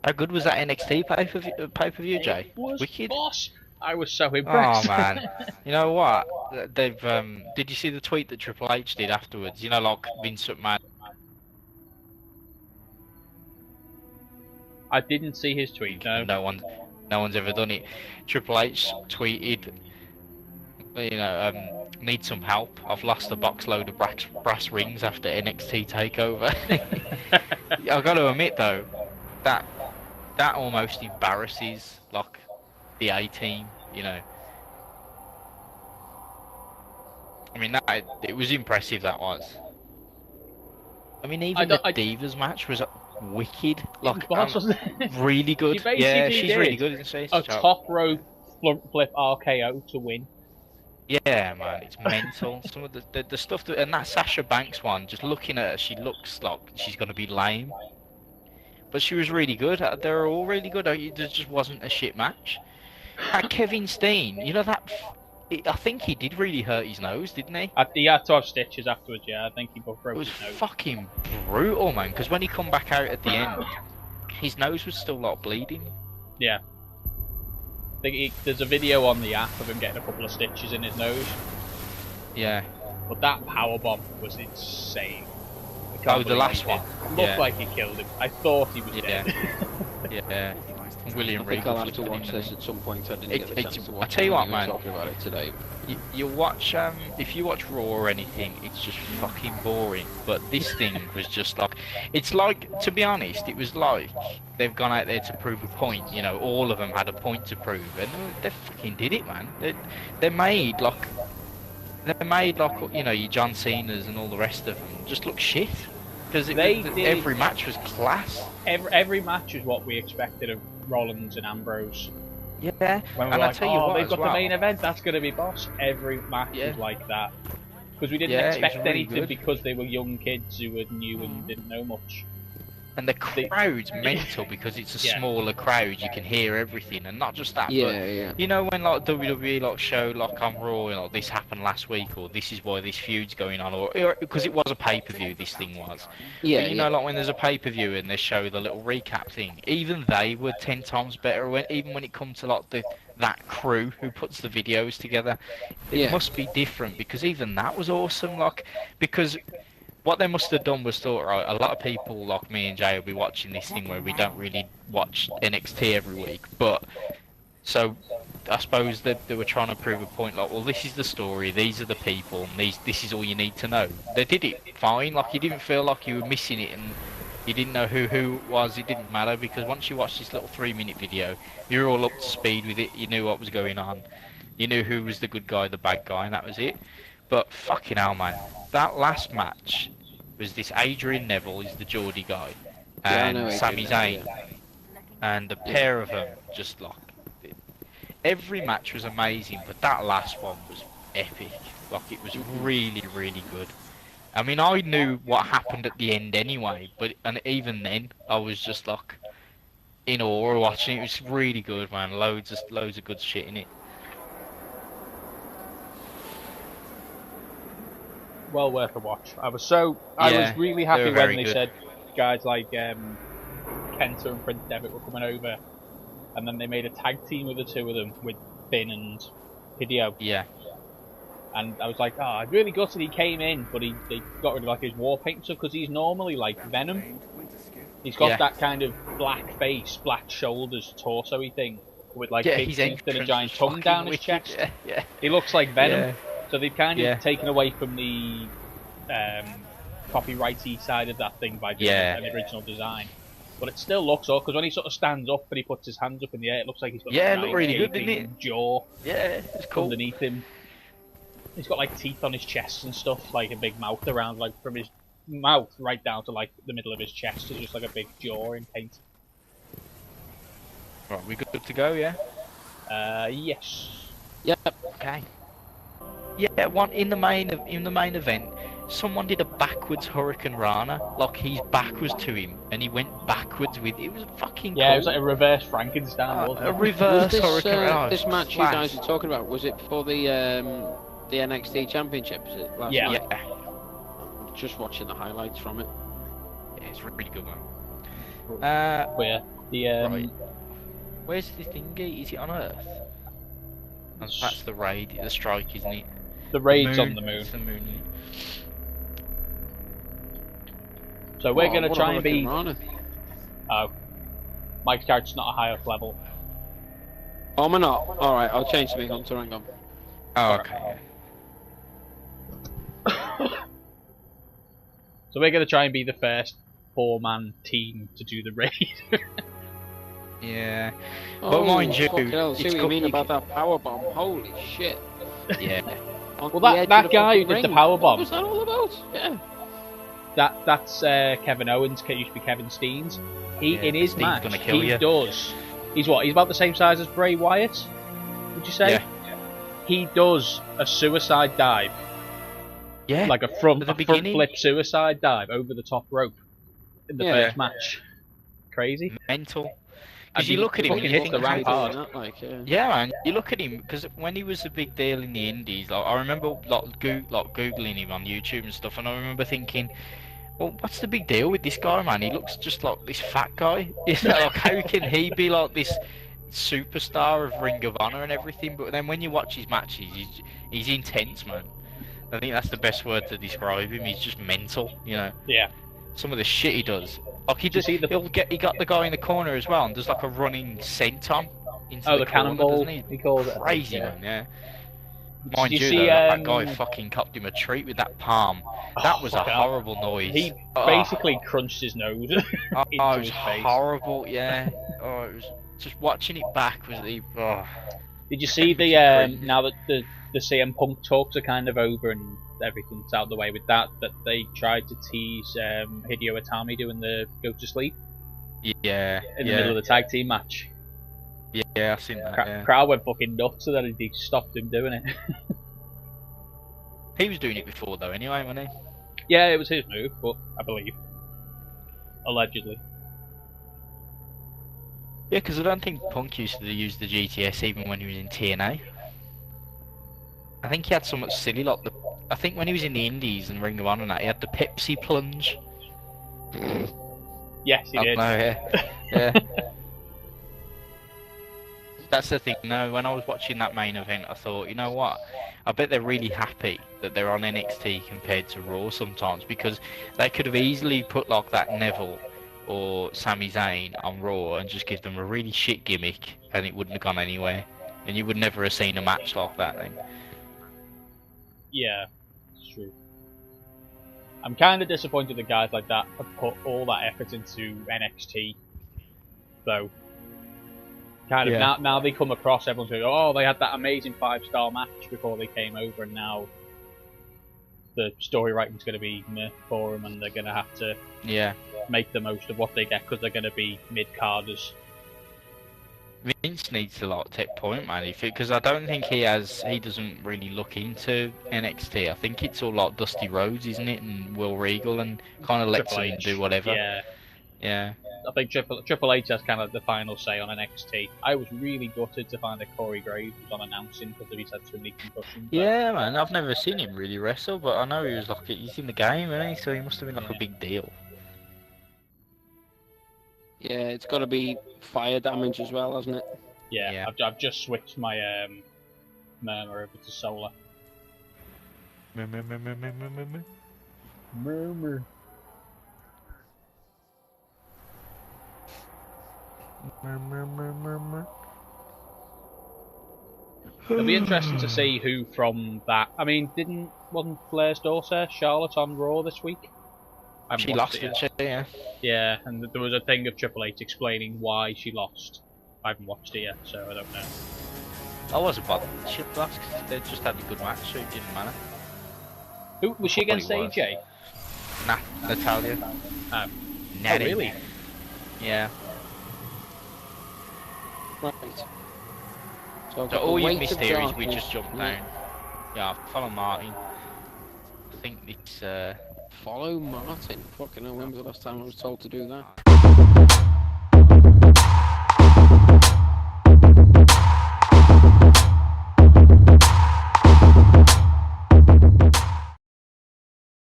How good was that NXT pay-per-view, Jay? It was Wicked. boss. I was so Oh impressed. man, you know what? They've did you see the tweet that Triple H did afterwards? You know, like Vince McMahon. I didn't see his tweet. No. And no one's ever done it. Triple H tweeted, you know, need some help. I've lost a box load of brass rings after NXT takeover. I've got to admit though, that almost embarrasses like the A team. You know, I mean it was impressive. That was. I mean, even the Divas match was wicked. Like, boss, wasn't it? really good. Yeah, she's really good, isn't she? A top rope flip RKO to win. Yeah, man, it's mental. Some of the stuff that, and that Sasha Banks one, just looking at her, she looks like she's gonna be lame. But she was really good. They were all really good. There just wasn't a shit match. That Kevin Steen, you know that. I think he did really hurt his nose, didn't he? He had to have stitches afterwards. Yeah, I think he broke his nose. It was fucking brutal, man. Because when he come back out at the end, his nose was still like bleeding. Yeah. There's a video on the app of him getting a couple of stitches in his nose. Yeah. But that powerbomb was insane. Oh, the last one. Looked like he killed him. I thought he was dead. Yeah. William Regal. I'll have to watch this at some point. I didn't get the chance to watch I tell you what, man. Talking about it today. You watch if you watch Raw or anything, it's just fucking boring. But this thing was just like, it's like, to be honest, it was like they've gone out there to prove a point. You know, all of them had a point to prove, and they fucking did it, man. They made like you know, your John Cena's and all the rest of them just look shit because every match was class. Every match is what we expected of Rollins and Ambrose. Yeah, when and like, I tell you what, they've got the main event, that's going to be boss. Every match is like that. Because we didn't expect really anything good. Because they were young kids who were new and didn't know much. And the crowd's mental because it's a smaller crowd, you can hear everything, and not just that, but you know when like WWE like show like on Raw, you know, this happened last week, or this is why this feud's going on, or because it was a pay-per-view, this thing was. Yeah. But you know, like when there's a pay-per-view and they show the little recap thing, even they were 10 times better. Even when it comes to like that crew who puts the videos together, it must be different because even that was awesome. Like because. What they must have done was thought, right, a lot of people like me and Jay will be watching this thing where we don't really watch NXT every week, but so I suppose that they were trying to prove a point like, well, this is the story, these are the people, and this is all you need to know. They did it fine, like you didn't feel like you were missing it and you didn't know who was, it didn't matter, because once you watched this little 3-minute video, you're all up to speed with it, you knew what was going on, you knew who was the good guy, the bad guy, and that was it. But fucking hell, man, that last match was this Adrian Neville, he's the Geordie guy, and Sami Zayn, and the pair of them just like, every match was amazing, but that last one was epic. Like it was really, really good. I mean, I knew what happened at the end anyway, and even then, I was just like in awe watching it. It was really good, man. Loads of good shit in it. Well worth a watch. I was really happy when they said guys like Kenta and Prince Devitt were coming over, and then they made a tag team with the two of them with Finn and Hideo. Yeah. And I was like, oh, I'm really gutted he came in, but they got rid of like his war paint stuff because he's normally like Venom. He's got that kind of black face, black shoulders, torso-y thing with like big teeth and a giant tongue down his chest. Yeah. He looks like Venom. So they've kind of taken away from the copyrighty side of that thing by doing an original design. But it still looks up, because when he sort of stands up and he puts his hands up in the air, it looks like he's got it looked really good, didn't it? Jaw. Yeah, it's cool. Underneath him. He's got like teeth on his chest and stuff, like a big mouth around, like from his mouth right down to like the middle of his chest is just like a big jaw in paint. Right, we good to go, yeah? Yes. Yep. Okay. Yeah, in the main event, someone did a backwards Hurricane Rana. Like he's backwards to him, and he went backwards with it. It was fucking cool. It was like a reverse Frankenstein. Wasn't it? A reverse Hurricane Rana. This match you guys are talking about, was it for the NXT Championship? Is it? Yeah. I'm just watching the highlights from it. Yeah, it's really good, man. But yeah, The Right. Where's the thingy? Is it on Earth? That's the raid, the strike, isn't it? The raid's on the moon. It's the moon. So we're gonna try and be. Running. Oh, Mike's character's not a high up level. Oh, am I not? All right, I'll change to be Hunter. Hang on. Oh, okay. So we're gonna try and be the first 4-man team to do the raid. Yeah. Oh, But mind you, fucking hell, see what you mean about that power bomb? Holy shit! Yeah. Well, that guy who did the power bomb. What was that all about? Yeah. That's Kevin Owens. Used to be Kevin Steens. In his Steen's match, gonna kill he you. does. He's what? He's about the same size as Bray Wyatt. Would you say? Yeah. He does a suicide dive. Yeah. Like a front beginning. flip suicide dive over the top rope in the first match. Crazy. Mental. And Because you look at him, fucking and you hits the think, ramp hard. yeah, man. You look at him because when he was a big deal in the Indies, like I remember googling him on YouTube and stuff, and I remember thinking, well, what's the big deal with this guy, man? He looks just like this fat guy. Like, how can he be like this superstar of Ring of Honor and everything? But then when you watch his matches, he's intense, man. I think that's the best word to describe him. He's just mental, you know. Yeah. Some of the shit he does. Like he got the guy in the corner as well, and does like a running senton into the corner, cannonball. doesn't He calls it. Crazy, Yeah. man. Yeah. Mind you, see, though, that guy fucking copped him a treat with that palm. That was a horrible noise. He basically crunched his nose into it was his face. horrible. Yeah. Oh, it was just watching it back was the. Oh. Did you see now that the CM Punk talks are kind of over and everything's out of the way with that they tried to tease Hideo Itami doing the go to sleep? Yeah. In the middle of the tag team match. Yeah, I've seen that. Crowd went fucking nuts, so then he stopped him doing it. He was doing it before though, anyway, wasn't he? Yeah, it was his move, but I believe allegedly. Yeah, because I don't think Punk used to use the GTS even when he was in TNA. I think he had somewhat silly, like I think when he was in the Indies and Ring of Honor and that, he had the Pepsi plunge. Yes, he did. Yeah. That's the thing. No, when I was watching that main event, I thought, you know what? I bet they're really happy that they're on NXT compared to Raw sometimes, because they could have easily put like that Neville or Sami Zayn on Raw and just give them a really shit gimmick, and it wouldn't have gone anywhere, and you would never have seen a match like that then. Yeah, it's true. I'm kind of disappointed that guys like that have put all that effort into NXT, though. Kind of now they come across, everyone's going, oh, they had that amazing 5-star match before they came over, and now the story writing's going to be meh for them, and they're going to have to make the most of what they get because they're going to be mid-carders. Vince needs to like take point, man, because I don't think he doesn't really look into NXT. I think it's all like Dusty Rhodes, isn't it, and Will Regal, and kind of lets him do whatever. Yeah. I think Triple H has kind of the final say on NXT. I was really gutted to find that Corey Graves was on announcing because he's had so many concussions. Yeah, man, I've never seen him really wrestle, but I know he was like he's in the game, isn't he? So he must have been like a big deal. Yeah, it's got to be fire damage as well, hasn't it? Yeah. I've just switched my Murmur over to Solar. Murmur. It'll be interesting to see who from that. I mean, wasn't Flair's daughter Charlotte on Raw this week? She lost, didn't she? Yeah. Yeah, and there was a thing of Triple H explaining why she lost. I haven't watched it yet, so I don't know. I wasn't bothered. She lost because they just had a good match, so it didn't matter. Who was she against? AJ? Nah, Natalia. Oh, really? Yeah. Right. So all you missed here is we just jumped down. Yeah, follow Martin. I think it's Follow Martin? Fucking hell, when was the last time I was told to do that?